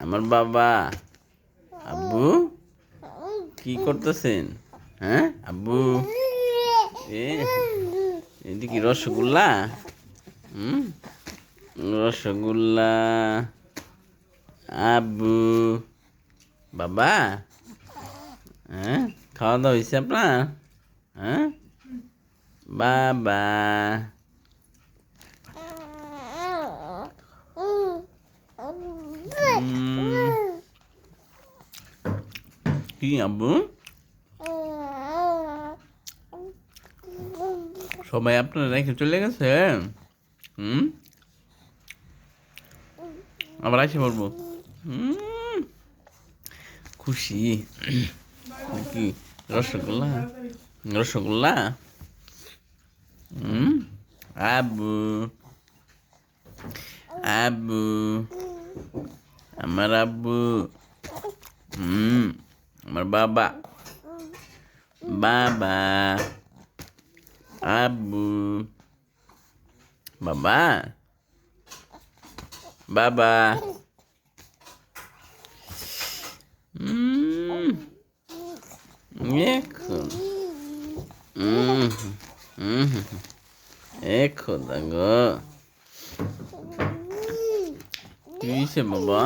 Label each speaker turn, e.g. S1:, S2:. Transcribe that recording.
S1: আমার বাবা। আব্বু কি করতেছেন? হ্যাঁ আব্বু, এ এদিকে রসগোল্লা। হুম, রসগোল্লা। আব্বু, বাবা। হ্যাঁ, খাওয়া দাওয়া হয়েছে আপনার? হ্যাঁ বাবা। কি আব্বু? সবাই আপনারা রেখে চলে গেছে? হুম, আবার আসে পড়বো। হুম, খুশি কি? রসগোল্লা, রসগোল্লা। হুম, আব্বু, আব্বু, আমার আব্বু। হুম, আমার বাবা, বাবা, আব্বু, বাবা, বাবা। হুম, এখন হুম, হুম, খোদা গো, কি হয়েছে বাবা?